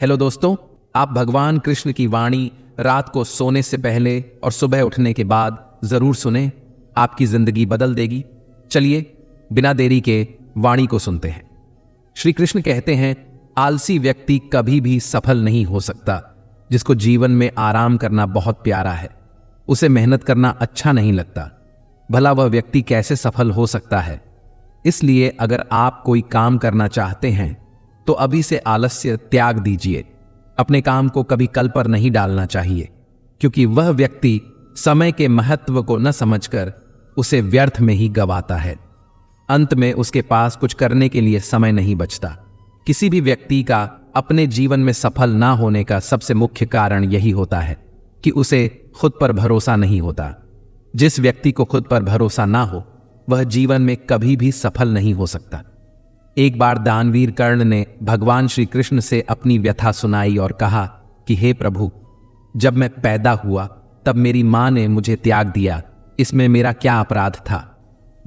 Hello दोस्तों, आप भगवान कृष्ण की वाणी रात को सोने से पहले और सुबह उठने के बाद जरूर सुने। आपकी जिंदगी बदल देगी। चलिए बिना देरी के वाणी को सुनते हैं। श्री कृष्ण कहते हैं, आलसी व्यक्ति कभी भी सफल नहीं हो सकता। जिसको जीवन में आराम करना बहुत प्यारा है, उसे मेहनत करना अच्छा नहीं लगता। भला वह व्यक्ति कैसे सफल हो सकता है? इसलिए अगर आप कोई काम करना चाहते हैं तो अभी से आलस्य त्याग दीजिए। अपने काम को कभी कल पर नहीं डालना चाहिए, क्योंकि वह व्यक्ति समय के महत्व को न समझकर उसे व्यर्थ में ही गंवाता है। अंत में उसके पास कुछ करने के लिए समय नहीं बचता। किसी भी व्यक्ति का अपने जीवन में सफल ना होने का सबसे मुख्य कारण यही होता है कि उसे खुद पर भरोसा नहीं होता। जिस व्यक्ति को खुद पर भरोसा ना हो वह जीवन में कभी भी सफल नहीं हो सकता। एक बार दानवीर कर्ण ने भगवान श्री कृष्ण से अपनी व्यथा सुनाई और कहा कि हे प्रभु, जब मैं पैदा हुआ तब मेरी मां ने मुझे त्याग दिया। इसमें मेरा क्या अपराध था?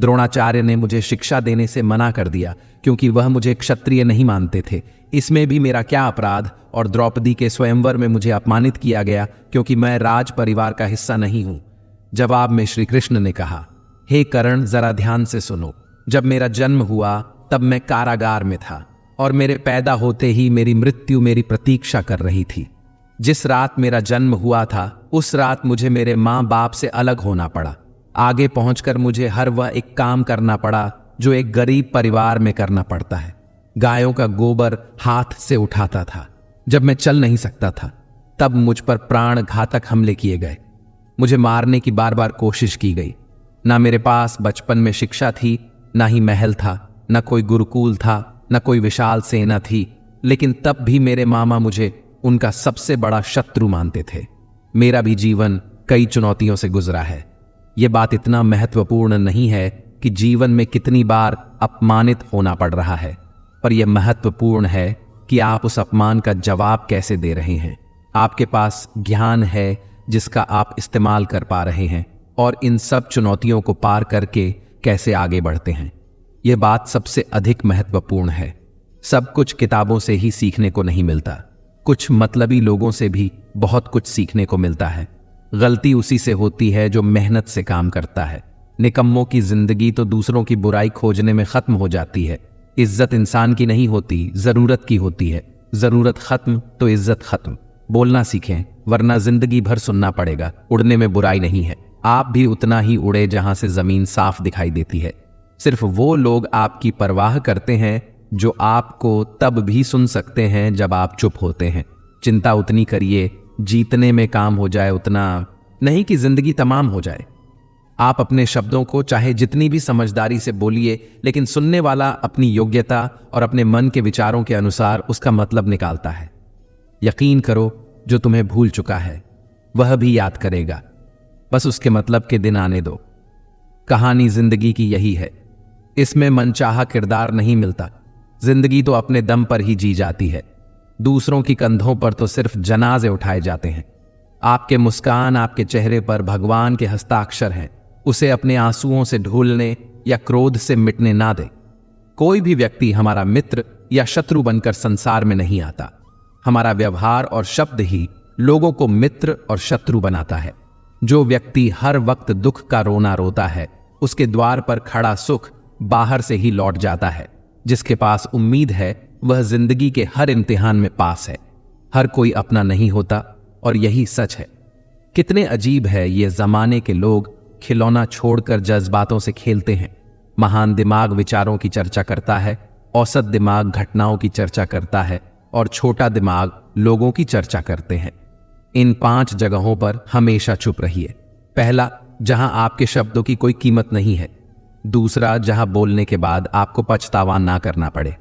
द्रोणाचार्य ने मुझे शिक्षा देने से मना कर दिया क्योंकि वह मुझे क्षत्रिय नहीं मानते थे। इसमें भी मेरा क्या अपराध? और द्रौपदी के स्वयंवर में मुझे अपमानित किया गया क्योंकि मैं राज परिवार का हिस्सा नहीं हूं। जवाब में श्री कृष्ण ने कहा, हे कर्ण, जरा ध्यान से सुनो। जब मेरा जन्म हुआ तब मैं कारागार में था और मेरे पैदा होते ही मेरी मृत्यु मेरी प्रतीक्षा कर रही थी। जिस रात मेरा जन्म हुआ था उस रात मुझे मेरे माँ बाप से अलग होना पड़ा। आगे पहुंचकर मुझे हर वह एक काम करना पड़ा जो एक गरीब परिवार में करना पड़ता है। गायों का गोबर हाथ से उठाता था। जब मैं चल नहीं सकता था तब मुझ पर प्राण घातक हमले किए गए। मुझे मारने की बार बार कोशिश की गई। ना मेरे पास बचपन में शिक्षा थी, ना ही महल था, न कोई गुरुकुल था, न कोई विशाल सेना थी। लेकिन तब भी मेरे मामा मुझे उनका सबसे बड़ा शत्रु मानते थे। मेरा भी जीवन कई चुनौतियों से गुजरा है। यह बात इतना महत्वपूर्ण नहीं है कि जीवन में कितनी बार अपमानित होना पड़ रहा है, पर यह महत्वपूर्ण है कि आप उस अपमान का जवाब कैसे दे रहे हैं। आपके पास ज्ञान है जिसका आप इस्तेमाल कर पा रहे हैं और इन सब चुनौतियों को पार करके कैसे आगे बढ़ते हैं। यह बात सबसे अधिक महत्वपूर्ण है। सब कुछ किताबों से ही सीखने को नहीं मिलता। कुछ मतलबी लोगों से भी बहुत कुछ सीखने को मिलता है। गलती उसी से होती है जो मेहनत से काम करता है। निकम्मों की जिंदगी तो दूसरों की बुराई खोजने में खत्म हो जाती है। इज्जत इंसान की नहीं होती, जरूरत की होती है। जरूरत खत्म तो इज्जत खत्म। बोलना सीखें, वरना जिंदगी भर सुनना पड़ेगा। उड़ने में बुराई नहीं है। आप भी उतना ही उड़े जहां से जमीन साफ दिखाई देती है। सिर्फ वो लोग आपकी परवाह करते हैं जो आपको तब भी सुन सकते हैं जब आप चुप होते हैं। चिंता उतनी करिए जीतने में काम हो जाए, उतना नहीं कि जिंदगी तमाम हो जाए। आप अपने शब्दों को चाहे जितनी भी समझदारी से बोलिए, लेकिन सुनने वाला अपनी योग्यता और अपने मन के विचारों के अनुसार उसका मतलब निकालता है। यकीन करो, जो तुम्हें भूल चुका है वह भी याद करेगा। बस उसके मतलब के दिन आने दो। कहानी जिंदगी की यही है। इसमें मनचाहा किरदार नहीं मिलता। जिंदगी तो अपने दम पर ही जी जाती है। दूसरों की कंधों पर तो सिर्फ जनाजे उठाए जाते हैं। आपके मुस्कान, आपके चेहरे पर भगवान के हस्ताक्षर हैं। उसे अपने आंसुओं से ढूलने या क्रोध से मिटने ना दे। कोई भी व्यक्ति हमारा मित्र या शत्रु बनकर संसार में नहीं आता। हमारा व्यवहार और शब्द ही लोगों को मित्र और शत्रु बनाता है। जो व्यक्ति हर वक्त दुख का रोना रोता है, उसके द्वार पर खड़ा सुख बाहर से ही लौट जाता है। जिसके पास उम्मीद है वह जिंदगी के हर इम्तिहान में पास है। हर कोई अपना नहीं होता और यही सच है। कितने अजीब है ये जमाने के लोग, खिलौना छोड़कर जज्बातों से खेलते हैं। महान दिमाग विचारों की चर्चा करता है, औसत दिमाग घटनाओं की चर्चा करता है और छोटा दिमाग लोगों की चर्चा करते हैं। इन 5 जगहों पर हमेशा चुप रहिए। पहला, जहां आपके शब्दों की कोई कीमत नहीं है। दूसरा, जहां बोलने के बाद आपको पछतावा ना करना पड़े।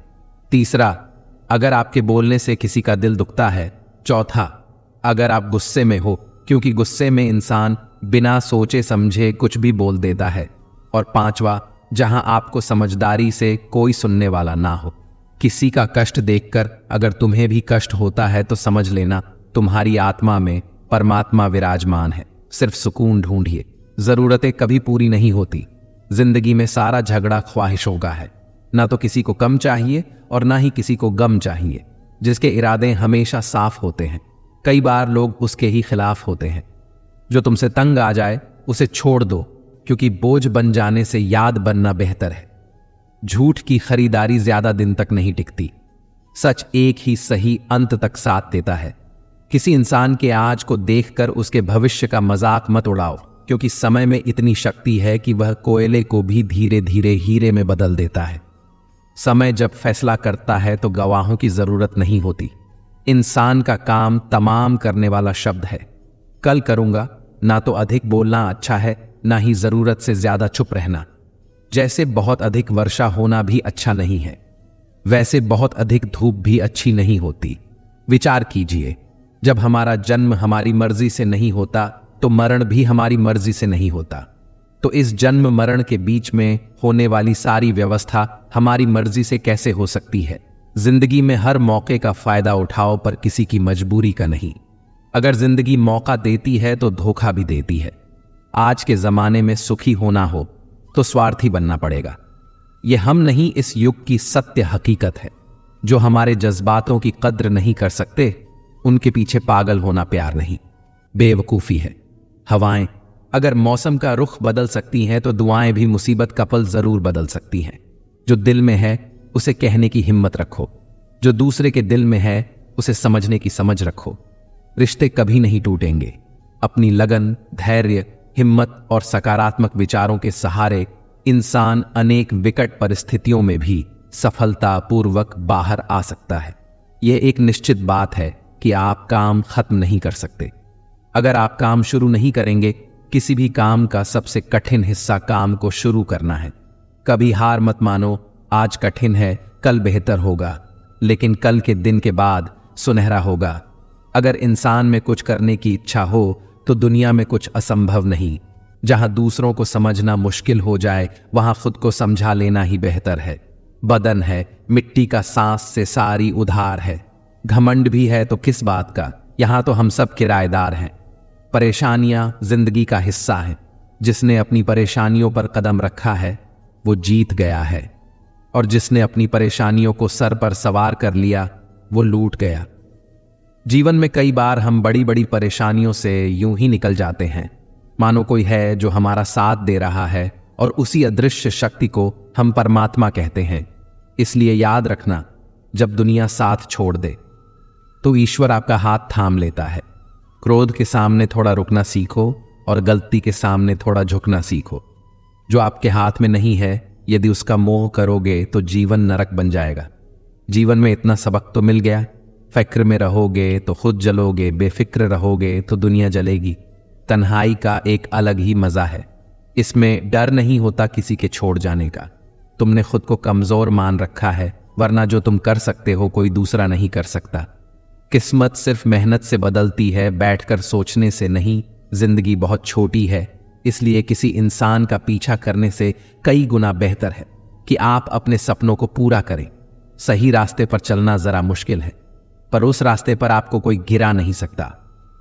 तीसरा, अगर आपके बोलने से किसी का दिल दुखता है। चौथा, अगर आप गुस्से में हो, क्योंकि गुस्से में इंसान बिना सोचे समझे कुछ भी बोल देता है। और पांचवा, जहां आपको समझदारी से कोई सुनने वाला ना हो। किसी का कष्ट देखकर अगर तुम्हें भी कष्ट होता है तो समझ लेना तुम्हारी आत्मा में परमात्मा विराजमान है। सिर्फ सुकून ढूंढिए। जरूरतें कभी पूरी नहीं होती। जिंदगी में सारा झगड़ा ख्वाहिशों का है। ना तो किसी को कम चाहिए और ना ही किसी को गम चाहिए। जिसके इरादे हमेशा साफ होते हैं। कई बार लोग उसके ही खिलाफ होते हैं। जो तुमसे तंग आ जाए उसे छोड़ दो, क्योंकि बोझ बन जाने से याद बनना बेहतर है। झूठ की खरीदारी ज्यादा दिन तक नहीं टिकती। सच एक ही सही अंत तक साथ देता है। किसी इंसान के आज को देखकर उसके भविष्य का मजाक मत उड़ाओ, क्योंकि समय में इतनी शक्ति है कि वह कोयले को भी धीरे धीरे हीरे में बदल देता है। समय जब फैसला करता है तो गवाहों की जरूरत नहीं होती। इंसान का काम तमाम करने वाला शब्द है। कल करूंगा, ना तो अधिक बोलना अच्छा है, ना ही जरूरत से ज्यादा चुप रहना। जैसे बहुत अधिक वर्षा होना भी अच्छा नहीं है, वैसे बहुत अधिक धूप भी अच्छी नहीं होती। विचार कीजिए, जब हमारा जन्म हमारी मर्जी से नहीं होता तो मरण भी हमारी मर्जी से नहीं होता। तो इस जन्म मरण के बीच में होने वाली सारी व्यवस्था हमारी मर्जी से कैसे हो सकती है? जिंदगी में हर मौके का फायदा उठाओ, पर किसी की मजबूरी का नहीं। अगर जिंदगी मौका देती है तो धोखा भी देती है। आज के जमाने में सुखी होना हो तो स्वार्थी बनना पड़ेगा। यह हम नहीं, इस युग की सत्य हकीकत है। जो हमारे जज्बातों की कद्र नहीं कर सकते, उनके पीछे पागल होना प्यार नहीं, बेवकूफी है। हवाएं अगर मौसम का रुख बदल सकती हैं तो दुआएं भी मुसीबत का पल जरूर बदल सकती हैं। जो दिल में है उसे कहने की हिम्मत रखो, जो दूसरे के दिल में है उसे समझने की समझ रखो। रिश्ते कभी नहीं टूटेंगे। अपनी लगन, धैर्य, हिम्मत और सकारात्मक विचारों के सहारे इंसान अनेक विकट परिस्थितियों में भी सफलतापूर्वक बाहर आ सकता है। यह एक निश्चित बात है कि आप काम खत्म नहीं कर सकते। अगर आप काम शुरू नहीं करेंगे, किसी भी काम का सबसे कठिन हिस्सा काम को शुरू करना है। कभी हार मत मानो। आज कठिन है, कल बेहतर होगा, लेकिन कल के दिन के बाद सुनहरा होगा। अगर इंसान में कुछ करने की इच्छा हो तो दुनिया में कुछ असंभव नहीं। जहां दूसरों को समझना मुश्किल हो जाए, वहां खुद को समझा लेना ही बेहतर है। बदन है, मिट्टी का सांस से सारी उधार है। घमंड भी है तो किस बात का, यहां तो हम सब किराएदार हैं। परेशानियां जिंदगी का हिस्सा हैं। जिसने अपनी परेशानियों पर कदम रखा है वो जीत गया है, और जिसने अपनी परेशानियों को सर पर सवार कर लिया वो लूट गया। जीवन में कई बार हम बड़ी बड़ी परेशानियों से यूं ही निकल जाते हैं, मानो कोई है जो हमारा साथ दे रहा है, और उसी अदृश्य शक्ति को हम परमात्मा कहते हैं। इसलिए याद रखना, जब दुनिया साथ छोड़ दे तो ईश्वर आपका हाथ थाम लेता है। क्रोध के सामने थोड़ा रुकना सीखो और गलती के सामने थोड़ा झुकना सीखो। जो आपके हाथ में नहीं है, यदि उसका मोह करोगे तो जीवन नरक बन जाएगा। जीवन में इतना सबक तो मिल गया, फिक्र में रहोगे तो खुद जलोगे, बेफिक्र रहोगे तो दुनिया जलेगी। तन्हाई का एक अलग ही मजा है। इसमें डर नहीं होता किसी के छोड़ जाने का। तुमने खुद को कमजोर मान रखा है, वरना जो तुम कर सकते हो कोई दूसरा नहीं कर सकता। किस्मत सिर्फ मेहनत से बदलती है, बैठकर सोचने से नहीं। जिंदगी बहुत छोटी है, इसलिए किसी इंसान का पीछा करने से कई गुना बेहतर है कि आप अपने सपनों को पूरा करें। सही रास्ते पर चलना जरा मुश्किल है, पर उस रास्ते पर आपको कोई गिरा नहीं सकता।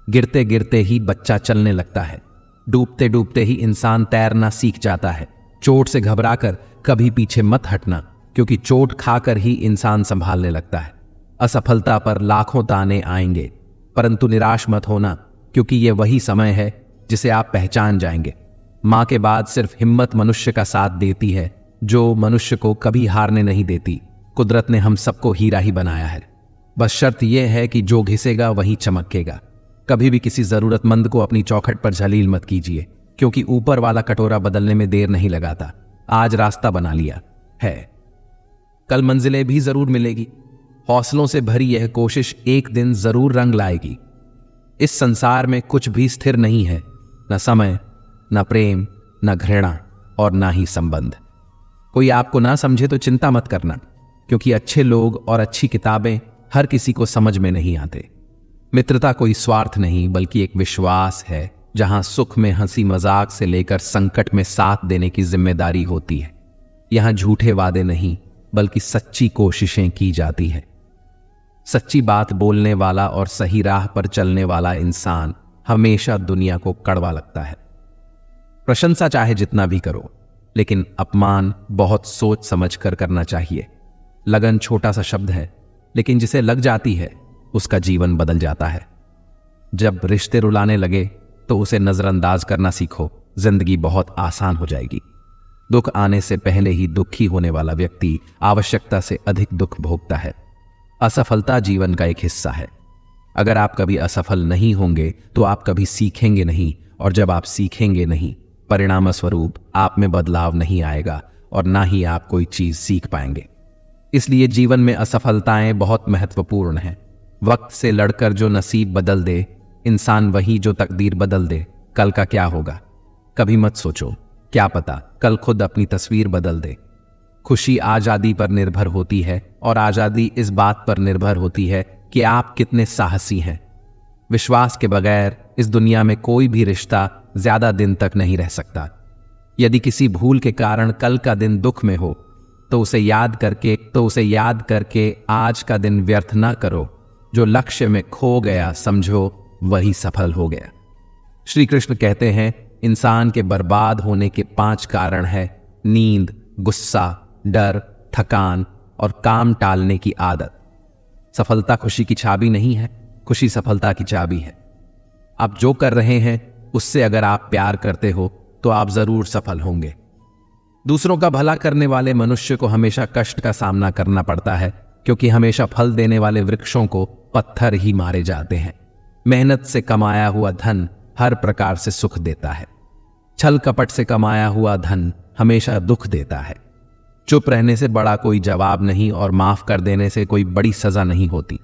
गिरते गिरते ही बच्चा चलने लगता है, डूबते डूबते ही इंसान तैरना सीख जाता है। चोट से घबराकर कभी पीछे मत हटना, क्योंकि चोट खाकर ही इंसान संभालने लगता है। असफलता पर लाखों ताने आएंगे, परंतु निराश मत होना, क्योंकि यह वही समय है जिसे आप पहचान जाएंगे। मां के बाद सिर्फ हिम्मत मनुष्य का साथ देती है, जो मनुष्य को कभी हारने नहीं देती। कुदरत ने हम सबको हीरा ही बनाया है, बस शर्त यह है कि जो घिसेगा वही चमकेगा। कभी भी किसी जरूरतमंद को अपनी चौखट पर जलील मत कीजिए, क्योंकि ऊपर वाला कटोरा बदलने में देर नहीं लगाता। आज रास्ता बना लिया है, कल मंजिलें भी जरूर मिलेगी। हौसलों से भरी यह कोशिश एक दिन जरूर रंग लाएगी। इस संसार में कुछ भी स्थिर नहीं है, न समय, न प्रेम, न घृणा और न ही संबंध। कोई आपको ना समझे तो चिंता मत करना, क्योंकि अच्छे लोग और अच्छी किताबें हर किसी को समझ में नहीं आते। मित्रता कोई स्वार्थ नहीं, बल्कि एक विश्वास है, जहां सुख में हंसी मजाक से लेकर संकट में साथ देने की जिम्मेदारी होती है। यहां झूठे वादे नहीं, बल्कि सच्ची कोशिशें की जाती है। सच्ची बात बोलने वाला और सही राह पर चलने वाला इंसान हमेशा दुनिया को कड़वा लगता है। प्रशंसा चाहे जितना भी करो, लेकिन अपमान बहुत सोच समझ कर करना चाहिए। लगन छोटा सा शब्द है, लेकिन जिसे लग जाती है उसका जीवन बदल जाता है। जब रिश्ते रुलाने लगे तो उसे नजरअंदाज करना सीखो, जिंदगी बहुत आसान हो जाएगी। दुख आने से पहले ही दुखी होने वाला व्यक्ति आवश्यकता से अधिक दुख भोगता है। असफलता जीवन का एक हिस्सा है। अगर आप कभी असफल नहीं होंगे तो आप कभी सीखेंगे नहीं, और जब आप सीखेंगे नहीं, परिणाम स्वरूप आप में बदलाव नहीं आएगा और ना ही आप कोई चीज सीख पाएंगे। इसलिए जीवन में असफलताएं बहुत महत्वपूर्ण हैं। वक्त से लड़कर जो नसीब बदल दे, इंसान वही जो तकदीर बदल दे। कल का क्या होगा कभी मत सोचो, क्या पता कल खुद अपनी तस्वीर बदल दे। खुशी आजादी पर निर्भर होती है, और आजादी इस बात पर निर्भर होती है कि आप कितने साहसी हैं। विश्वास के बगैर इस दुनिया में कोई भी रिश्ता ज्यादा दिन तक नहीं रह सकता। यदि किसी भूल के कारण कल का दिन दुख में हो तो उसे याद करके आज का दिन व्यर्थ ना करो। जो लक्ष्य में खो गया समझो वही सफल हो गया। श्री कृष्ण कहते हैं, इंसान के बर्बाद होने के 5 कारण है: नींद, गुस्सा, डर, थकान और काम टालने की आदत। सफलता खुशी की चाबी नहीं है, खुशी सफलता की चाबी है। आप जो कर रहे हैं उससे अगर आप प्यार करते हो तो आप जरूर सफल होंगे। दूसरों का भला करने वाले मनुष्य को हमेशा कष्ट का सामना करना पड़ता है, क्योंकि हमेशा फल देने वाले वृक्षों को पत्थर ही मारे जाते हैं। मेहनत से कमाया हुआ धन हर प्रकार से सुख देता है। छल कपट से कमाया हुआ धन हमेशा दुख देता है। चुप रहने से बड़ा कोई जवाब नहीं, और माफ कर देने से कोई बड़ी सजा नहीं होती।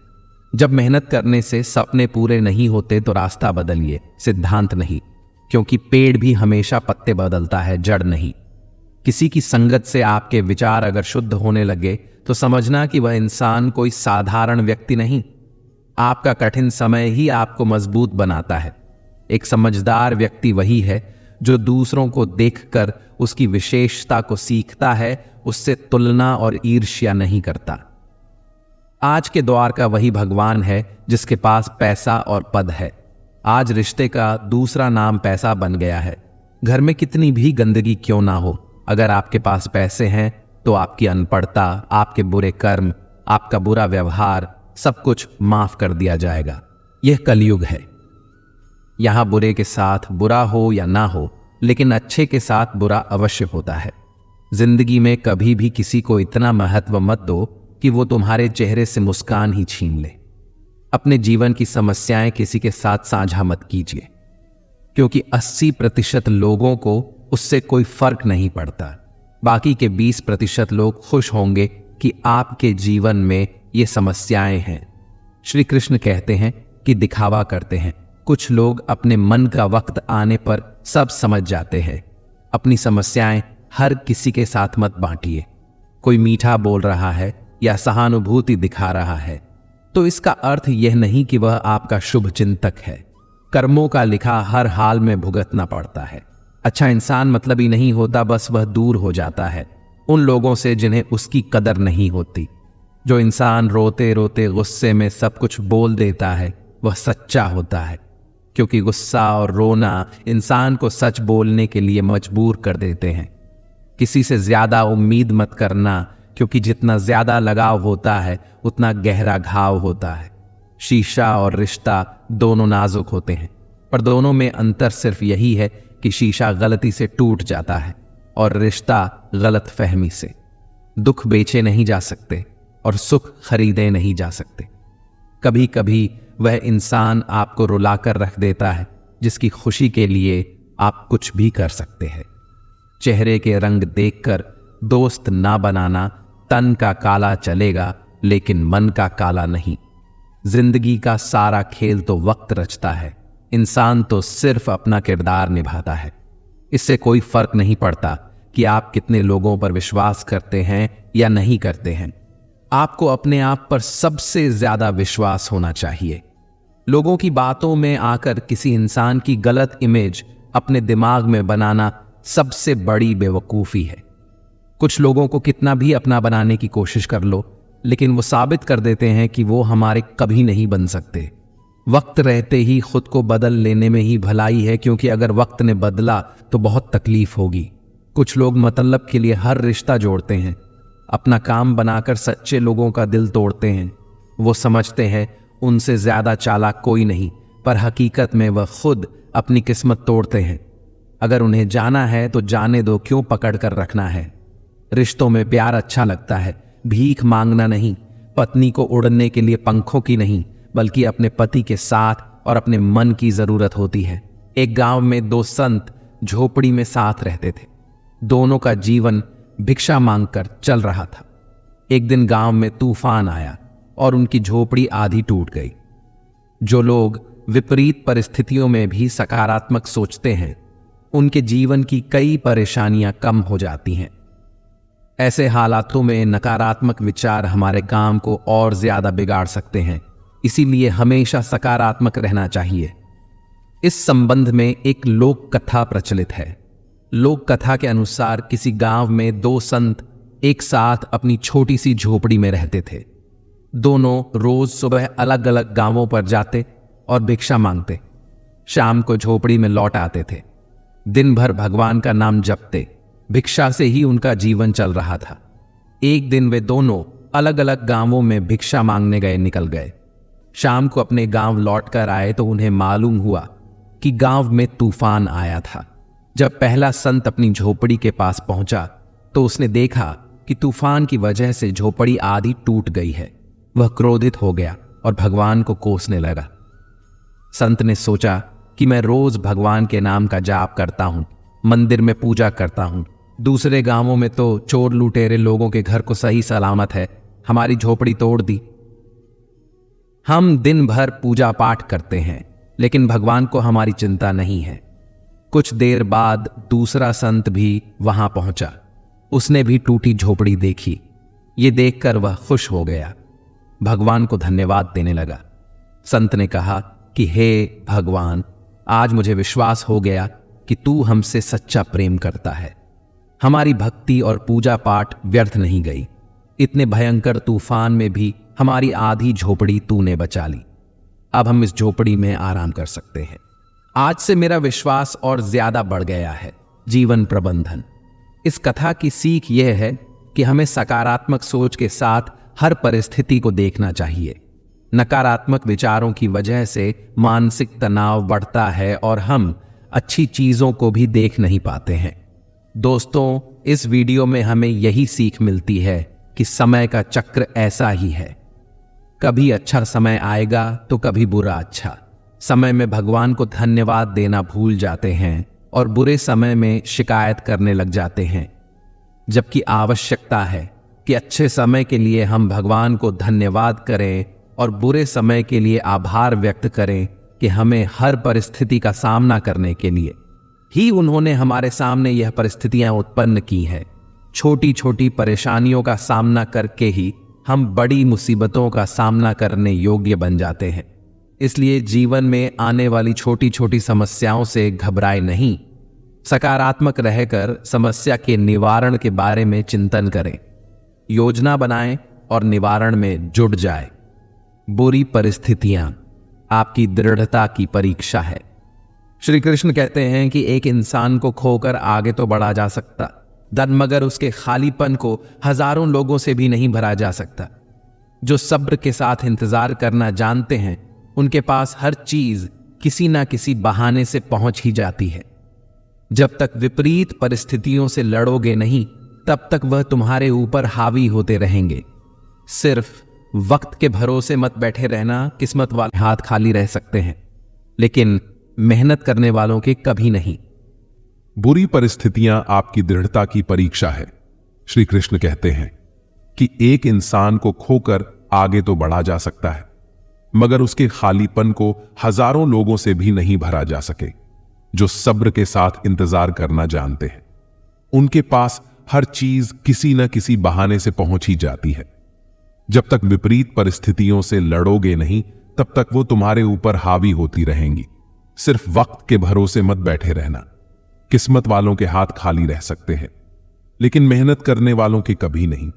जब मेहनत करने से सपने पूरे नहीं होते तो रास्ता बदलिए, सिद्धांत नहीं, क्योंकि पेड़ भी हमेशा पत्ते बदलता है, जड़ नहीं। किसी की संगत से आपके विचार अगर शुद्ध होने लगे तो समझना कि वह इंसान कोई साधारण व्यक्ति नहीं। आपका कठिन समय ही आपको मजबूत बनाता है। एक समझदार व्यक्ति वही है जो दूसरों को देखकर उसकी विशेषता को सीखता है, उससे तुलना और ईर्ष्या नहीं करता। आज के द्वार का वही भगवान है जिसके पास पैसा और पद है। आज रिश्ते का दूसरा नाम पैसा बन गया है। घर में कितनी भी गंदगी क्यों ना हो, अगर आपके पास पैसे हैं तो आपकी अनपढ़ता, आपके बुरे कर्म, आपका बुरा व्यवहार, सब कुछ माफ कर दिया जाएगा। यह कलयुग है। यहां बुरे के साथ बुरा हो या ना हो, लेकिन अच्छे के साथ बुरा अवश्य होता है। जिंदगी में कभी भी किसी को इतना महत्व मत दो कि वो तुम्हारे चेहरे से मुस्कान ही छीन ले। अपने जीवन की समस्याएं किसी के साथ साझा मत कीजिए, क्योंकि 80% लोगों को उससे कोई फर्क नहीं पड़ता। बाकी के 20% लोग खुश होंगे कि आपके जीवन में ये समस्याएं हैं। श्री कृष्ण कहते हैं कि दिखावा करते हैं। कुछ लोग अपने मन का वक्त आने पर सब समझ जाते हैं। अपनी समस्याएं हर किसी के साथ मत बांटिए। कोई मीठा बोल रहा है या सहानुभूति दिखा रहा है तो इसका अर्थ यह नहीं कि वह आपका शुभ चिंतक है। कर्मों का लिखा हर हाल में भुगतना पड़ता है। अच्छा इंसान मतलब ही नहीं होता, बस वह दूर हो जाता है उन लोगों से जिन्हें उसकी कदर नहीं होती। जो इंसान रोते रोते गुस्से में सब कुछ बोल देता है वह सच्चा होता है, क्योंकि गुस्सा और रोना इंसान को सच बोलने के लिए मजबूर कर देते हैं। किसी से ज्यादा उम्मीद मत करना, क्योंकि जितना ज्यादा लगाव होता है उतना गहरा घाव होता है। शीशा और रिश्ता दोनों नाजुक होते हैं, पर दोनों में अंतर सिर्फ यही है कि शीशा गलती से टूट जाता है और रिश्ता गलत फहमी से। दुख बेचे नहीं जा सकते और सुख खरीदे नहीं जा सकते। कभी कभी वह इंसान आपको रुलाकर रख देता है जिसकी खुशी के लिए आप कुछ भी कर सकते हैं। चेहरे के रंग देखकर दोस्त ना बनाना। तन का काला चलेगा लेकिन मन का काला नहीं। जिंदगी का सारा खेल तो वक्त रचता है, इंसान तो सिर्फ अपना किरदार निभाता है। इससे कोई फर्क नहीं पड़ता कि आप कितने लोगों पर विश्वास करते हैं या नहीं करते हैं। आपको अपने आप पर सबसे ज्यादा विश्वास होना चाहिए। लोगों की बातों में आकर किसी इंसान की गलत इमेज अपने दिमाग में बनाना सबसे बड़ी बेवकूफी है। कुछ लोगों को कितना भी अपना बनाने की कोशिश कर लो, लेकिन वो साबित कर देते हैं कि वो हमारे कभी नहीं बन सकते। वक्त रहते ही खुद को बदल लेने में ही भलाई है, क्योंकि अगर वक्त ने बदला तो बहुत तकलीफ होगी। कुछ लोग मतलब के लिए हर रिश्ता जोड़ते हैं, अपना काम बनाकर सच्चे लोगों का दिल तोड़ते हैं। वो समझते हैं उनसे ज्यादा चालाक कोई नहीं, पर हकीकत में वह खुद अपनी किस्मत तोड़ते हैं। अगर उन्हें जाना है तो जाने दो, क्यों पकड़ कर रखना है। रिश्तों में प्यार अच्छा लगता है, भीख मांगना नहीं। पत्नी को उड़ने के लिए पंखों की नहीं, बल्कि अपने पति के साथ और अपने मन की जरूरत होती है। एक गांव में दो संत झोपड़ी में साथ रहते थे। दोनों का जीवन भिक्षा मांगकर चल रहा था। एक दिन गांव में तूफान आया और उनकी झोपड़ी आधी टूट गई। जो लोग विपरीत परिस्थितियों में भी सकारात्मक सोचते हैं, उनके जीवन की कई परेशानियां कम हो जाती हैं। ऐसे हालातों में नकारात्मक विचार हमारे काम को और ज्यादा बिगाड़ सकते हैं, इसीलिए हमेशा सकारात्मक रहना चाहिए। इस संबंध में एक लोक कथा प्रचलित है। लोक कथा के अनुसार किसी गांव में दो संत एक साथ अपनी छोटी सी झोपड़ी में रहते थे। दोनों रोज सुबह अलग अलग गांवों पर जाते और भिक्षा मांगते। शाम को झोपड़ी में लौट आते थे। दिन भर भगवान का नाम जपते। भिक्षा से ही उनका जीवन चल रहा था। एक दिन वे दोनों अलग अलग गांवों में भिक्षा मांगने निकल गए। शाम को अपने गांव लौट कर आए तो उन्हें मालूम हुआ कि गांव में तूफान आया था। जब पहला संत अपनी झोपड़ी के पास पहुंचा तो उसने देखा कि तूफान की वजह से झोपड़ी आधी टूट गई है। वह क्रोधित हो गया और भगवान को कोसने लगा। संत ने सोचा कि मैं रोज भगवान के नाम का जाप करता हूं, मंदिर में पूजा करता हूं। दूसरे गांवों में तो चोर लुटेरे लोगों के घर को सही सलामत है, हमारी झोपड़ी तोड़ दी। हम दिन भर पूजा पाठ करते हैं, लेकिन भगवान को हमारी चिंता नहीं है। कुछ देर बाद दूसरा संत भी वहां पहुंचा। उसने भी टूटी झोपड़ी देखी। ये देखकर वह खुश हो गया, भगवान को धन्यवाद देने लगा। संत ने कहा कि हे भगवान, आज मुझे विश्वास हो गया कि तू हमसे सच्चा प्रेम करता है। हमारी भक्ति और पूजा पाठ व्यर्थ नहीं गई। इतने भयंकर तूफान में भी हमारी आधी झोपड़ी तूने बचा ली। अब हम इस झोपड़ी में आराम कर सकते हैं। आज से मेरा विश्वास और ज्यादा बढ़ गया है। जीवन प्रबंधन। इस कथा की सीख यह है कि हमें सकारात्मक सोच के साथ हर परिस्थिति को देखना चाहिए। नकारात्मक विचारों की वजह से मानसिक तनाव बढ़ता है और हम अच्छी चीजों को भी देख नहीं पाते हैं। दोस्तों, इस वीडियो में हमें यही सीख मिलती है कि समय का चक्र ऐसा ही है। कभी अच्छा समय आएगा तो कभी बुरा। अच्छा समय में भगवान को धन्यवाद देना भूल जाते हैं और बुरे समय में शिकायत करने लग जाते हैं, जबकि आवश्यकता है कि अच्छे समय के लिए हम भगवान को धन्यवाद करें और बुरे समय के लिए आभार व्यक्त करें कि हमें हर परिस्थिति का सामना करने के लिए ही उन्होंने हमारे सामने यह परिस्थितियां उत्पन्न की हैं। छोटी छोटी परेशानियों का सामना करके ही हम बड़ी मुसीबतों का सामना करने योग्य बन जाते हैं। इसलिए जीवन में आने वाली छोटी छोटी समस्याओं से घबराए नहीं, सकारात्मक रहकर समस्या के निवारण के बारे में चिंतन करें, योजना बनाएं और निवारण में जुट जाए। बुरी परिस्थितियां आपकी दृढ़ता की परीक्षा है। श्री कृष्ण कहते हैं कि एक इंसान को खोकर आगे तो बढ़ा जा सकता, धन मगर उसके खालीपन को हजारों लोगों से भी नहीं भरा जा सकता। जो सब्र के साथ इंतजार करना जानते हैं, उनके पास हर चीज किसी ना किसी बहाने से पहुंच ही जाती है। जब तक विपरीत परिस्थितियों से लड़ोगे नहीं, तब तक वह तुम्हारे ऊपर हावी होते रहेंगे। सिर्फ वक्त के भरोसे मत बैठे रहना। किस्मत वाले हाथ खाली रह सकते हैं, लेकिन मेहनत करने वालों के कभी नहीं। बुरी परिस्थितियां आपकी दृढ़ता की परीक्षा है। श्री कृष्ण कहते हैं कि एक इंसान को खोकर आगे तो बढ़ा जा सकता है, मगर उसके खालीपन को हजारों लोगों से भी नहीं भरा जा सके। जो सब्र के साथ इंतजार करना जानते हैं, उनके पास हर चीज किसी न किसी बहाने से पहुंच ही जाती है। जब तक विपरीत परिस्थितियों से लड़ोगे नहीं, तब तक वो तुम्हारे ऊपर हावी होती रहेंगी। सिर्फ वक्त के भरोसे मत बैठे रहना। किस्मत वालों के हाथ खाली रह सकते हैं, लेकिन मेहनत करने वालों के कभी नहीं।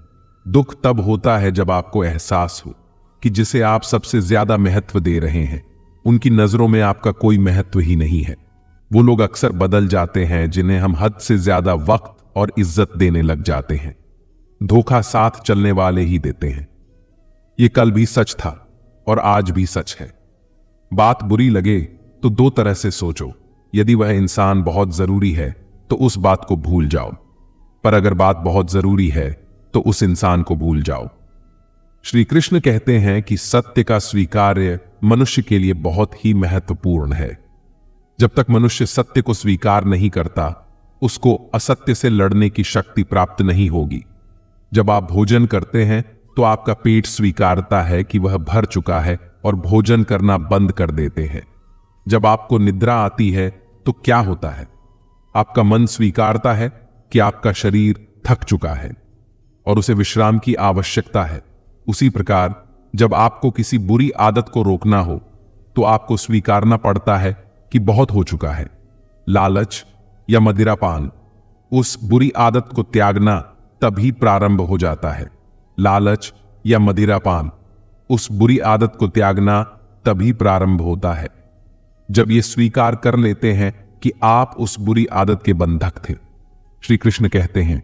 दुख तब होता है जब आपको एहसास हो कि जिसे आप सबसे ज्यादा महत्व दे रहे हैं, उनकी नजरों में आपका कोई महत्व ही नहीं है। वो लोग अक्सर बदल जाते हैं जिन्हें हम हद से ज्यादा वक्त और इज्जत देने लग जाते हैं। धोखा साथ चलने वाले ही देते हैं। ये कल भी सच था और आज भी सच है। बात बुरी लगे तो दो तरह से सोचो। यदि वह इंसान बहुत जरूरी है तो उस बात को भूल जाओ, पर अगर बात बहुत जरूरी है तो उस इंसान को भूल जाओ। श्री कृष्ण कहते हैं कि सत्य का स्वीकार्य मनुष्य के लिए बहुत ही महत्वपूर्ण है। जब तक मनुष्य सत्य को स्वीकार नहीं करता, उसको असत्य से लड़ने की शक्ति प्राप्त नहीं होगी। जब आप भोजन करते हैं तो आपका पेट स्वीकारता है कि वह भर चुका है और भोजन करना बंद कर देते हैं। जब आपको निद्रा आती है तो क्या होता है? आपका मन स्वीकारता है कि आपका शरीर थक चुका है और उसे विश्राम की आवश्यकता है। उसी प्रकार जब आपको किसी बुरी आदत को रोकना हो तो आपको स्वीकारना पड़ता है कि बहुत हो चुका है। लालच या मदिरापान, उस बुरी आदत को त्यागना तभी प्रारंभ हो जाता है। लालच या मदिरापान, उस बुरी आदत को त्यागना तभी प्रारंभ होता है जब ये स्वीकार कर लेते हैं कि आप उस बुरी आदत के बंधक थे। श्री कृष्ण कहते हैं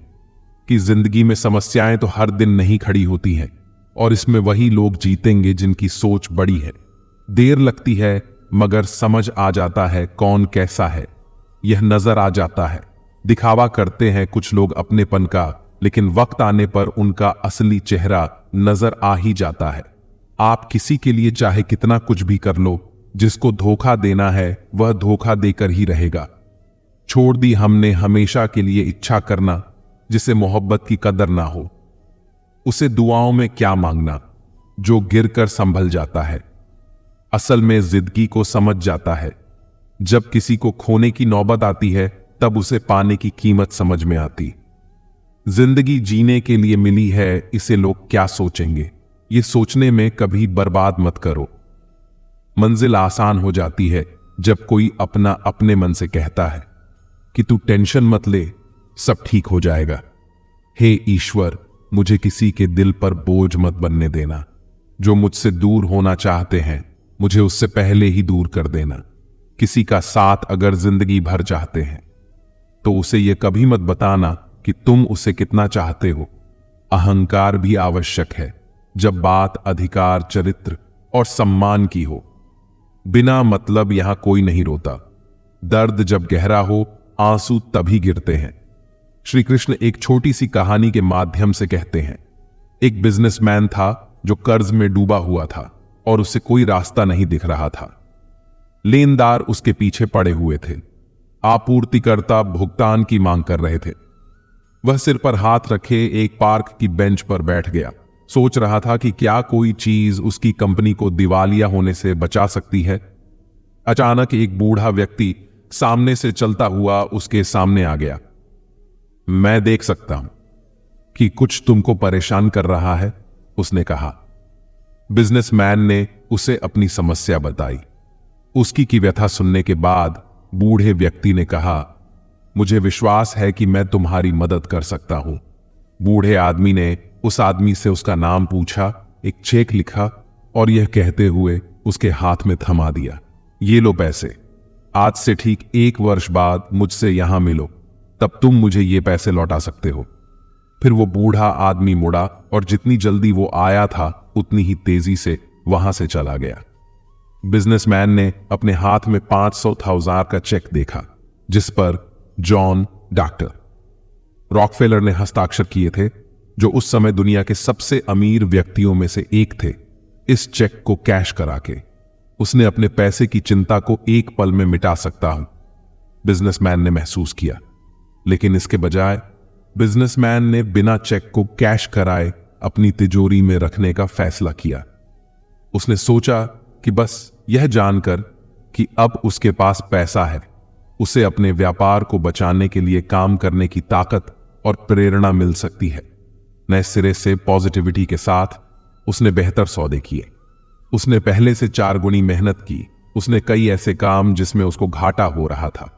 कि जिंदगी में समस्याएं तो हर दिन नहीं खड़ी होती हैं और इसमें वही लोग जीतेंगे जिनकी सोच बड़ी है। देर लगती है मगर समझ आ जाता है कौन कैसा है, यह नजर आ जाता है। दिखावा करते हैं कुछ लोग अपनेपन का, लेकिन वक्त आने पर उनका असली चेहरा नजर आ ही जाता है। आप किसी के लिए चाहे कितना कुछ भी कर लो, जिसको धोखा देना है वह धोखा देकर ही रहेगा। छोड़ दी हमने हमेशा के लिए इच्छा करना, जिसे मोहब्बत की कदर ना हो। उसे दुआओं में क्या मांगना जो गिरकर संभल जाता है। असल में जिंदगी को समझ जाता है। जब किसी को खोने की नौबत आती है तब उसे पाने की कीमत समझ में आती। जिंदगी जीने के लिए मिली है, इसे लोग क्या सोचेंगे, ये सोचने में कभी बर्बाद मत करो। मंजिल आसान हो जाती है जब कोई अपना अपने मन से कहता है कि तू टेंशन मत ले, सब ठीक हो जाएगा। हे ईश्वर, मुझे किसी के दिल पर बोझ मत बनने देना। जो मुझसे दूर होना चाहते हैं मुझे उससे पहले ही दूर कर देना। किसी का साथ अगर जिंदगी भर चाहते हैं तो उसे यह कभी मत बताना कि तुम उसे कितना चाहते हो। अहंकार भी आवश्यक है जब बात अधिकार, चरित्र और सम्मान की हो। बिना मतलब यहां कोई नहीं रोता। दर्द जब गहरा हो, आंसू तभी गिरते हैं। श्री कृष्ण एक छोटी सी कहानी के माध्यम से कहते हैं, एक बिजनेसमैन था जो कर्ज में डूबा हुआ था और उसे कोई रास्ता नहीं दिख रहा था। लेनदार उसके पीछे पड़े हुए थे। आपूर्तिकर्ता भुगतान की मांग कर रहे थे। वह सिर पर हाथ रखे एक पार्क की बेंच पर बैठ गया। सोच रहा था कि क्या कोई चीज उसकी कंपनी को दिवालिया होने से बचा सकती है। अचानक एक बूढ़ा व्यक्ति सामने से चलता हुआ उसके सामने आ गया। मैं देख सकता हूं कि कुछ तुमको परेशान कर रहा है, उसने कहा। बिजनेसमैन ने उसे अपनी समस्या बताई। उसकी की व्यथा सुनने के बाद बूढ़े व्यक्ति ने कहा, मुझे विश्वास है कि मैं तुम्हारी मदद कर सकता हूं। बूढ़े आदमी ने उस आदमी से उसका नाम पूछा, एक चेक लिखा और यह कहते हुए उसके हाथ में थमा दिया, ये लो पैसे। आज से ठीक 1 वर्ष बाद मुझसे यहां मिलो, तब तुम मुझे ये पैसे लौटा सकते हो। फिर वो बूढ़ा आदमी मुड़ा और जितनी जल्दी वो आया था उतनी ही तेजी से वहां से चला गया। बिजनेसमैन ने अपने हाथ में 500,000 का चेक देखा जिस पर जॉन डॉक्टर रॉकफेलर ने हस्ताक्षर किए थे, जो उस समय दुनिया के सबसे अमीर व्यक्तियों में से एक थे। इस चेक को कैश करा के उसने अपने पैसे की चिंता को एक पल में मिटा सकता हूं, बिजनेसमैन ने महसूस किया। लेकिन इसके बजाय बिजनेसमैन ने बिना चेक को कैश कराए अपनी तिजोरी में रखने का फैसला किया। उसने सोचा कि बस यह जानकर कि अब उसके पास पैसा है, उसे अपने व्यापार को बचाने के लिए काम करने की ताकत और प्रेरणा मिल सकती है। नए सिरे से पॉजिटिविटी के साथ उसने बेहतर सौदे किए। उसने पहले से 4 गुनी मेहनत की। उसने कई ऐसे काम जिसमें उसको घाटा हो रहा था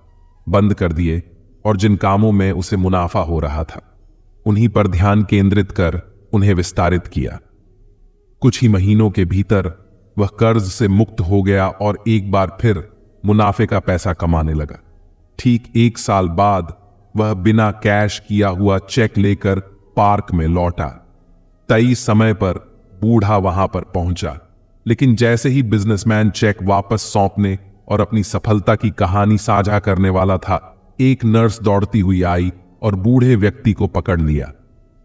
बंद कर दिए और जिन कामों में उसे मुनाफा हो रहा था उन्हीं पर ध्यान केंद्रित कर उन्हें विस्तारित किया। कुछ ही महीनों के भीतर वह कर्ज से मुक्त हो गया और एक बार फिर मुनाफे का पैसा कमाने लगा। ठीक 1 साल बाद वह बिना कैश किया हुआ चेक लेकर पार्क में लौटा। तय समय पर बूढ़ा वहां पर पहुंचा, लेकिन जैसे ही बिजनेसमैन चेक वापस सौंपने और अपनी सफलता की कहानी साझा करने वाला था, एक नर्स दौड़ती हुई आई और बूढ़े व्यक्ति को पकड़ लिया।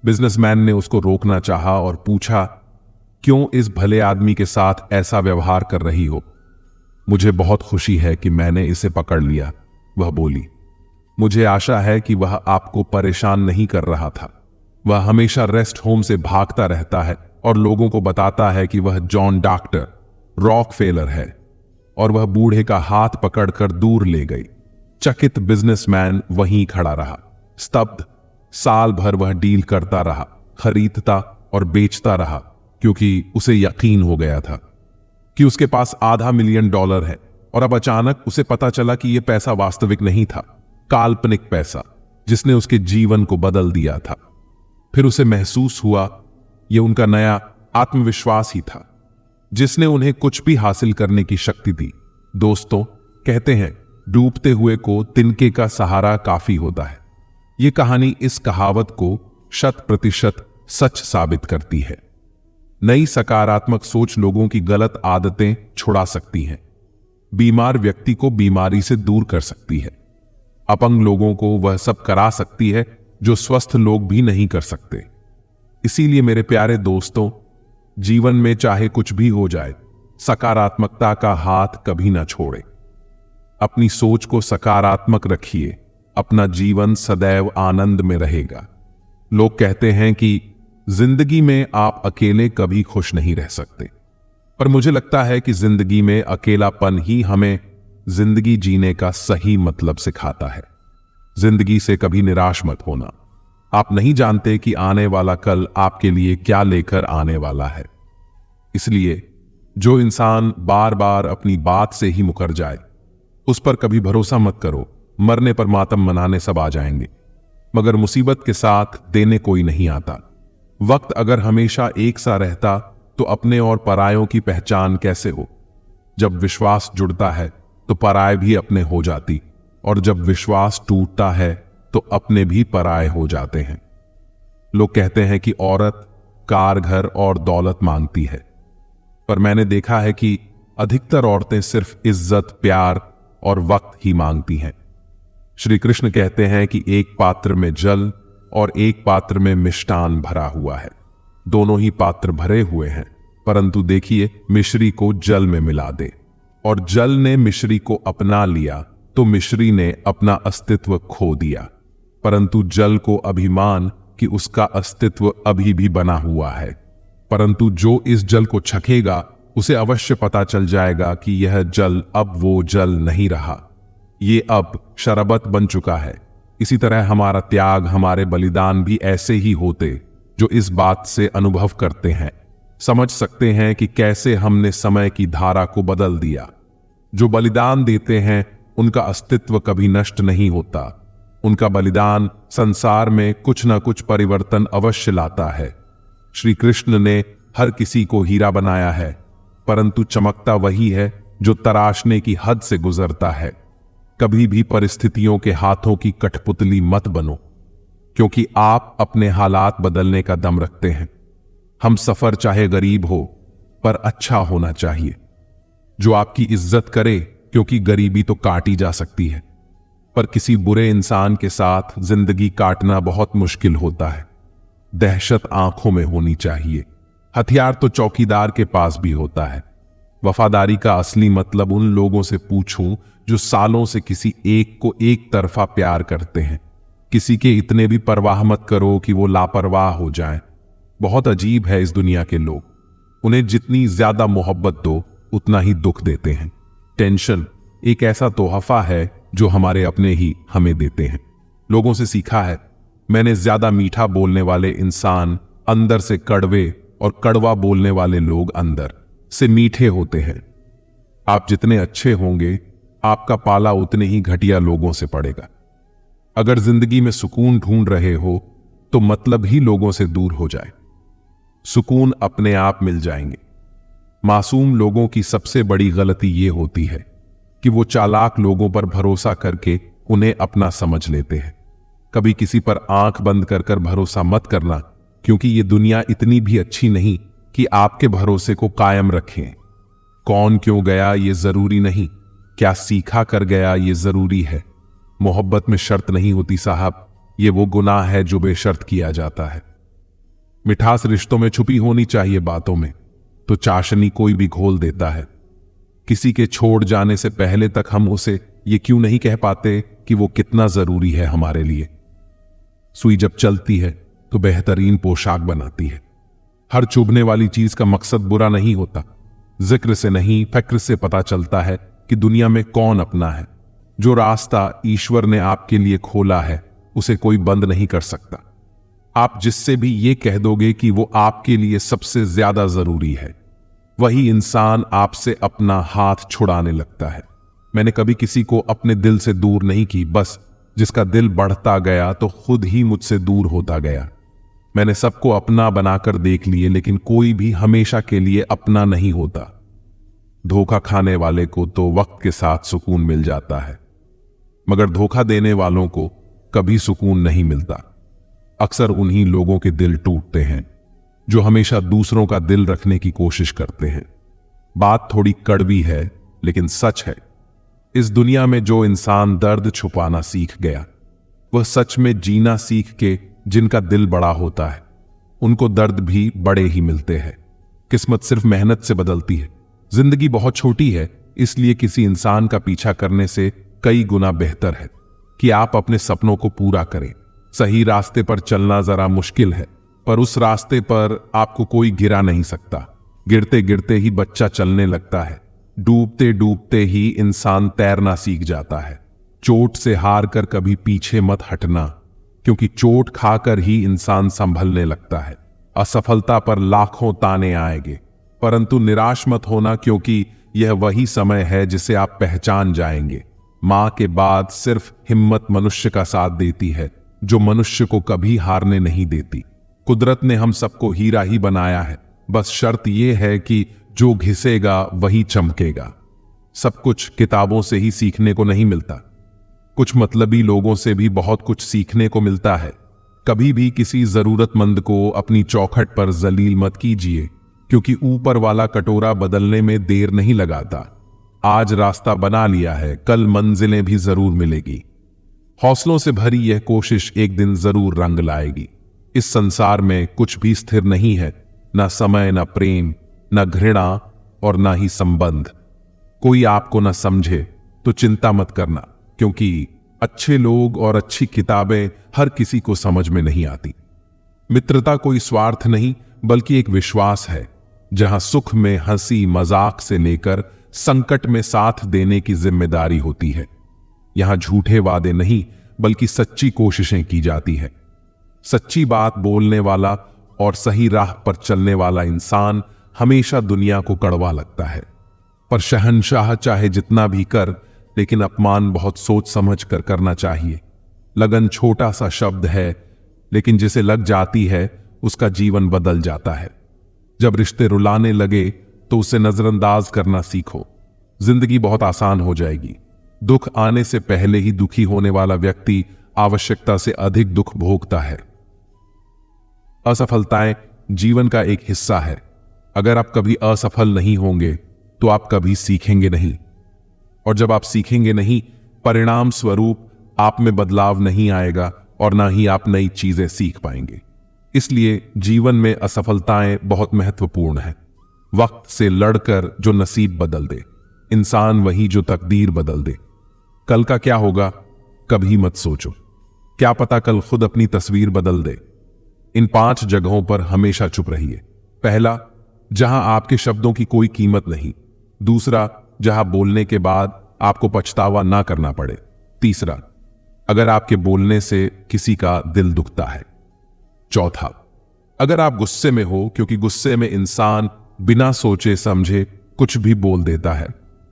बिजनेसमैन ने उसको रोकना चाहा और पूछा, क्यों इस भले आदमी के साथ ऐसा व्यवहार कर रही हो? मुझे बहुत खुशी है कि मैंने इसे पकड़ लिया, वह बोली। मुझे आशा है कि वह आपको परेशान नहीं कर रहा था। वह हमेशा रेस्ट होम से भागता रहता है और लोगों को बताता है कि वह जॉन डॉक्टर रॉकफेलर है, और वह बूढ़े का हाथ पकड़कर दूर ले गई। चकित बिजनेसमैन वहीं खड़ा रहा, स्तब्ध। साल भर वह डील करता रहा, खरीदता और बेचता रहा, क्योंकि उसे यकीन हो गया था कि उसके पास $500,000 है। और अब अचानक उसे पता चला कि यह पैसा वास्तविक नहीं था, काल्पनिक पैसा जिसने उसके जीवन को बदल दिया था। फिर उसे महसूस हुआ यह उनका नया आत्मविश्वास ही था जिसने उन्हें कुछ भी हासिल करने की शक्ति दी। दोस्तों, कहते हैं डूबते हुए को तिनके का सहारा काफी होता है। यह कहानी इस कहावत को 100% सच साबित करती है। नई सकारात्मक सोच लोगों की गलत आदतें छुड़ा सकती है, बीमार व्यक्ति को बीमारी से दूर कर सकती है, अपंग लोगों को वह सब करा सकती है जो स्वस्थ लोग भी नहीं कर सकते। इसीलिए मेरे प्यारे दोस्तों, जीवन में चाहे कुछ भी हो जाए, सकारात्मकता का हाथ कभी ना छोड़े। अपनी सोच को सकारात्मक रखिए, अपना जीवन सदैव आनंद में रहेगा। लोग कहते हैं कि जिंदगी में आप अकेले कभी खुश नहीं रह सकते, पर मुझे लगता है कि जिंदगी में अकेलापन ही हमें जिंदगी जीने का सही मतलब सिखाता है। जिंदगी से कभी निराश मत होना। आप नहीं जानते कि आने वाला कल आपके लिए क्या लेकर आने वाला है। इसलिए जो इंसान बार बार अपनी बात से ही मुकर जाए, उस पर कभी भरोसा मत करो। मरने पर मातम मनाने सब आ जाएंगे, मगर मुसीबत के साथ देने कोई नहीं आता। वक्त अगर हमेशा एक सा रहता तो अपने और परायों की पहचान कैसे हो? जब विश्वास जुड़ता है तो पराये भी अपने हो जाती, और जब विश्वास टूटता है तो अपने भी पराये हो जाते हैं। लोग कहते हैं कि औरत कार, घर और दौलत मांगती है, पर मैंने देखा है कि अधिकतर औरतें सिर्फ इज्जत, प्यार और वक्त ही मांगती हैं। श्री कृष्ण कहते हैं कि एक पात्र में जल और एक पात्र में मिष्टान भरा हुआ है। दोनों ही पात्र भरे हुए हैं, परंतु देखिए, मिश्री को जल में मिला दे और जल ने मिश्री को अपना लिया तो मिश्री ने अपना अस्तित्व खो दिया। परंतु जल को अभिमान कि उसका अस्तित्व अभी भी बना हुआ है, परंतु जो इस जल को छकेगा उसे अवश्य पता चल जाएगा कि यह जल अब वो जल नहीं रहा, ये अब शरबत बन चुका है। इसी तरह हमारा त्याग, हमारे बलिदान भी ऐसे ही होते जो इस बात से अनुभव करते हैं, समझ सकते हैं कि कैसे हमने समय की धारा को बदल दिया। जो बलिदान देते हैं उनका अस्तित्व कभी नष्ट नहीं होता। उनका बलिदान संसार में कुछ ना कुछ परिवर्तन अवश्य लाता है। श्री कृष्ण ने हर किसी को हीरा बनाया है, परंतु चमकता वही है जो तराशने की हद से गुजरता है। कभी भी परिस्थितियों के हाथों की कठपुतली मत बनो, क्योंकि आप अपने हालात बदलने का दम रखते हैं। हम सफर चाहे गरीब हो, पर अच्छा होना चाहिए। जो आपकी इज्जत करे, क्योंकि गरीबी तो काटी जा सकती है, पर किसी बुरे इंसान के साथ जिंदगी काटना बहुत मुश्किल होता है। दहशत आंखों में होनी चाहिए। हथियार तो चौकीदार के पास भी होता है। वफादारी का असली मतलब उन लोगों से पूछूं जो सालों से किसी एक को एक तरफा प्यार करते हैं। किसी के इतने भी परवाह मत करो कि वो लापरवाह हो जाएं। बहुत अजीब है इस दुनिया के लोग, उन्हें जितनी ज्यादा मोहब्बत दो उतना ही दुख देते हैं। टेंशन एक ऐसा तोहफा है जो हमारे अपने ही हमें देते हैं। लोगों से सीखा है मैंने, ज्यादा मीठा बोलने वाले इंसान अंदर से कड़वे और कड़वा बोलने वाले लोग अंदर से मीठे होते हैं। आप जितने अच्छे होंगे, आपका पाला उतने ही घटिया लोगों से पड़ेगा। अगर जिंदगी में सुकून ढूंढ रहे हो तो मतलब ही लोगों से दूर हो जाए, सुकून अपने आप मिल जाएंगे। मासूम लोगों की सबसे बड़ी गलती यह होती है कि वो चालाक लोगों पर भरोसा करके उन्हें अपना समझ लेते हैं। कभी किसी पर आंख बंद कर भरोसा मत करना, क्योंकि ये दुनिया इतनी भी अच्छी नहीं कि आपके भरोसे को कायम रखें। कौन क्यों गया ये जरूरी नहीं, क्या सीखा कर गया ये जरूरी है। मोहब्बत में शर्त नहीं होती साहब, ये वो गुनाह है जो बेशर्त किया जाता है। मिठास रिश्तों में छुपी होनी चाहिए बातों में, तो चाशनी कोई भी घोल देता है। किसी के छोड़ जाने से पहले तक हम उसे ये क्यों नहीं कह पाते कि वो कितना जरूरी है हमारे लिए। सुई जब चलती है तो बेहतरीन पोशाक बनाती है। हर चुभने वाली चीज का मकसद बुरा नहीं होता। जिक्र से नहीं, फिक्र से पता चलता है कि दुनिया में कौन अपना है। जो रास्ता ईश्वर ने आपके लिए खोला है उसे कोई बंद नहीं कर सकता। आप जिससे भी ये कह दोगे कि वो आपके लिए सबसे ज्यादा जरूरी है, वही इंसान आपसे अपना हाथ छुड़ाने लगता है। मैंने कभी किसी को अपने दिल से दूर नहीं की, बस जिसका दिल बढ़ता गया तो खुद ही मुझसे दूर होता गया। मैंने सबको अपना बनाकर देख लिए, लेकिन कोई भी हमेशा के लिए अपना नहीं होता। धोखा खाने वाले को तो वक्त के साथ सुकून मिल जाता है, मगर धोखा देने वालों को कभी सुकून नहीं मिलता। अक्सर उन्हीं लोगों के दिल टूटते हैं जो हमेशा दूसरों का दिल रखने की कोशिश करते हैं। बात थोड़ी कड़वी है लेकिन सच है। इस दुनिया में जो इंसान दर्द छुपाना सीख गया, वह सच में जीना सीख के जिनका दिल बड़ा होता है, उनको दर्द भी बड़े ही मिलते हैं। किस्मत सिर्फ मेहनत से बदलती है। जिंदगी बहुत छोटी है, इसलिए किसी इंसान का पीछा करने से कई गुना बेहतर है कि आप अपने सपनों को पूरा करें। सही रास्ते पर चलना जरा मुश्किल है, पर उस रास्ते पर आपको कोई गिरा नहीं सकता। गिरते गिरते ही बच्चा चलने लगता है, डूबते डूबते ही इंसान तैरना सीख जाता है। चोट से हार कर कभी पीछे मत हटना, क्योंकि चोट खाकर ही इंसान संभलने लगता है। असफलता पर लाखों ताने आएंगे, परंतु निराश मत होना, क्योंकि यह वही समय है जिसे आप पहचान जाएंगे। मां के बाद सिर्फ हिम्मत मनुष्य का साथ देती है, जो मनुष्य को कभी हारने नहीं देती। कुदरत ने हम सबको हीरा ही बनाया है, बस शर्त यह है कि जो घिसेगा वही चमकेगा। सब कुछ किताबों से ही सीखने को नहीं मिलता, कुछ मतलबी लोगों से भी बहुत कुछ सीखने को मिलता है। कभी भी किसी जरूरतमंद को अपनी चौखट पर जलील मत कीजिए, क्योंकि ऊपर वाला कटोरा बदलने में देर नहीं लगाता। आज रास्ता बना लिया है, कल मंजिलें भी जरूर मिलेगी। हौसलों से भरी यह कोशिश एक दिन जरूर रंग लाएगी। इस संसार में कुछ भी स्थिर नहीं है, ना समय, ना प्रेम, ना घृणा और ना ही संबंध। कोई आपको ना समझे तो चिंता मत करना, क्योंकि अच्छे लोग और अच्छी किताबें हर किसी को समझ में नहीं आती। मित्रता कोई स्वार्थ नहीं, बल्कि एक विश्वास है, जहां सुख में हंसी मजाक से लेकर संकट में साथ देने की जिम्मेदारी होती है। यहां झूठे वादे नहीं, बल्कि सच्ची कोशिशें की जाती है। सच्ची बात बोलने वाला और सही राह पर चलने वाला इंसान हमेशा दुनिया को कड़वा लगता है। पर शहंशाह चाहे जितना भी कर, लेकिन अपमान बहुत सोच समझ कर करना चाहिए। लगन छोटा सा शब्द है, लेकिन जिसे लग जाती है उसका जीवन बदल जाता है। जब रिश्ते रुलाने लगे तो उसे नजरअंदाज करना सीखो। जिंदगी बहुत आसान हो जाएगी। दुख आने से पहले ही दुखी होने वाला व्यक्ति आवश्यकता से अधिक दुख भोगता है। असफलताएं जीवन का एक हिस्सा है। अगर आप कभी असफल नहीं होंगे तो आप कभी सीखेंगे नहीं, और जब आप सीखेंगे नहीं, परिणाम स्वरूप आप में बदलाव नहीं आएगा और ना ही आप नई चीजें सीख पाएंगे। इसलिए जीवन में असफलताएं बहुत महत्वपूर्ण है। वक्त से लड़कर जो नसीब बदल दे, इंसान वही जो तकदीर बदल दे। कल का क्या होगा कभी मत सोचो, क्या पता कल खुद अपनी तस्वीर बदल दे। इन 5 जगहों पर हमेशा चुप रहिए। पहला, जहां आपके शब्दों की कोई कीमत नहीं। दूसरा, जहां बोलने के बाद आपको पछतावा ना करना पड़े। तीसरा, अगर आपके बोलने से किसी का दिल दुखता है। चौथा, अगर आप गुस्से में हो, क्योंकि गुस्से में इंसान बिना सोचे समझे कुछ भी बोल देता है।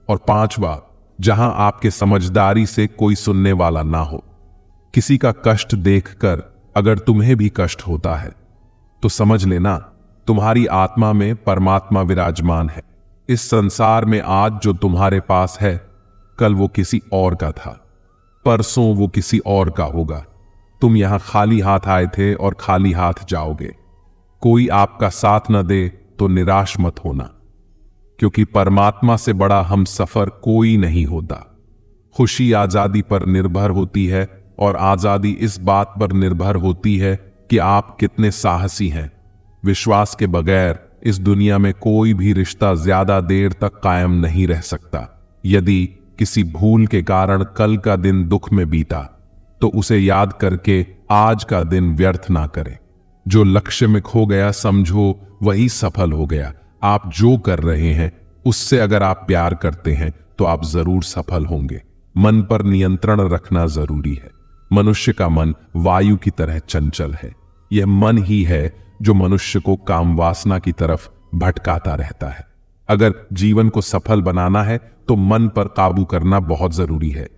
और पांचवा, जहां आपके समझदारी से कोई सुनने वाला ना हो। किसी का कष्ट देखकर अगर तुम्हें भी कष्ट होता है तो समझ लेना तुम्हारी आत्मा में परमात्मा विराजमान है। इस संसार में आज जो तुम्हारे पास है, कल वो किसी और का था, परसों वो किसी और का होगा। तुम यहां खाली हाथ आए थे और खाली हाथ जाओगे। कोई आपका साथ न दे तो निराश मत होना, क्योंकि परमात्मा से बड़ा हम सफर कोई नहीं होता। खुशी आजादी पर निर्भर होती है और आजादी इस बात पर निर्भर होती है कि आप कितने साहसी हैं। विश्वास के बगैर इस दुनिया में कोई भी रिश्ता ज्यादा देर तक कायम नहीं रह सकता। यदि किसी भूल के कारण कल का दिन दुख में बीता, तो उसे याद करके आज का दिन व्यर्थ ना करें। जो लक्ष्य में खो गया समझो वही सफल हो गया। आप जो कर रहे हैं उससे अगर आप प्यार करते हैं तो आप जरूर सफल होंगे। मन पर नियंत्रण रखना जरूरी है। मनुष्य का मन वायु की तरह चंचल है। यह मन ही है जो मनुष्य को काम वासना की तरफ भटकाता रहता है। अगर जीवन को सफल बनाना है तो मन पर काबू करना बहुत जरूरी है।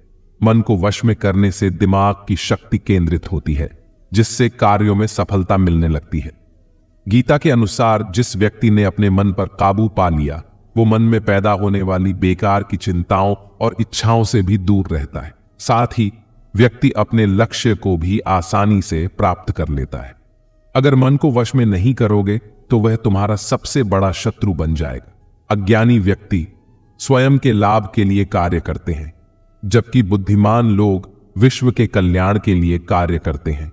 मन को वश में करने से दिमाग की शक्ति केंद्रित होती है, जिससे कार्यों में सफलता मिलने लगती है। गीता के अनुसार जिस व्यक्ति ने अपने मन पर काबू पा लिया, वो मन में पैदा होने वाली बेकार की चिंताओं और इच्छाओं से भी दूर रहता है। साथ ही व्यक्ति अपने लक्ष्य को भी आसानी से प्राप्त कर लेता है। अगर मन को वश में नहीं करोगे तो वह तुम्हारा सबसे बड़ा शत्रु बन जाएगा। अज्ञानी व्यक्ति स्वयं के लाभ के लिए कार्य करते हैं, जबकि बुद्धिमान लोग विश्व के कल्याण के लिए कार्य करते हैं।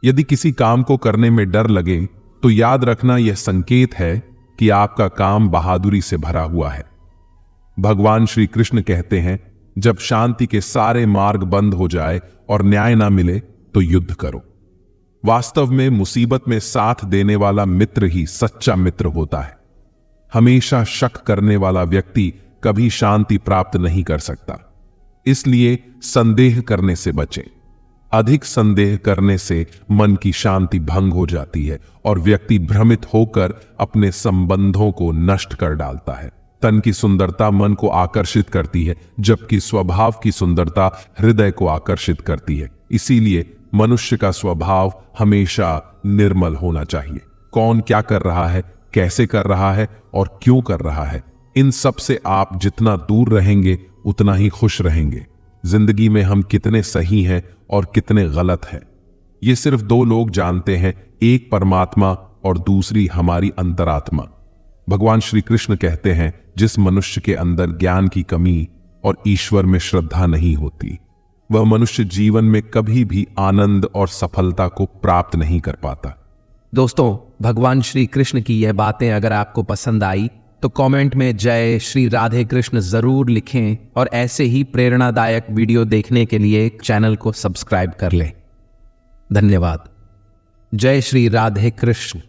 यदि किसी काम को करने में डर लगे तो याद रखना यह संकेत है कि आपका काम बहादुरी से भरा हुआ है। भगवान श्री कृष्ण कहते हैं, जब शांति के सारे मार्ग बंद हो जाए और न्याय ना मिले तो युद्ध करो। वास्तव में मुसीबत में साथ देने वाला मित्र ही सच्चा मित्र होता है। हमेशा शक करने वाला व्यक्ति कभी शांति प्राप्त नहीं कर सकता। इसलिए संदेह करने से बचें। अधिक संदेह करने से मन की शांति भंग हो जाती है और व्यक्ति भ्रमित होकर अपने संबंधों को नष्ट कर डालता है। तन की सुंदरता मन को आकर्षित करती है, जबकि स्वभाव की सुंदरता हृदय को आकर्षित करती है। इसीलिए मनुष्य का स्वभाव हमेशा निर्मल होना चाहिए। कौन क्या कर रहा है, कैसे कर रहा है और क्यों कर रहा है, इन सब से आप जितना दूर रहेंगे उतना ही खुश रहेंगे। जिंदगी में हम कितने सही हैं और कितने गलत हैं, ये सिर्फ दो लोग जानते हैं, एक परमात्मा और दूसरी हमारी अंतरात्मा। भगवान श्री कृष्ण कहते हैं, जिस मनुष्य के अंदर ज्ञान की कमी और ईश्वर में श्रद्धा नहीं होती, वह मनुष्य जीवन में कभी भी आनंद और सफलता को प्राप्त नहीं कर पाता। दोस्तों, भगवान श्री कृष्ण की यह बातें अगर आपको पसंद आई तो कमेंट में जय श्री राधे कृष्ण जरूर लिखें और ऐसे ही प्रेरणादायक वीडियो देखने के लिए चैनल को सब्सक्राइब कर लें। धन्यवाद। जय श्री राधे कृष्ण।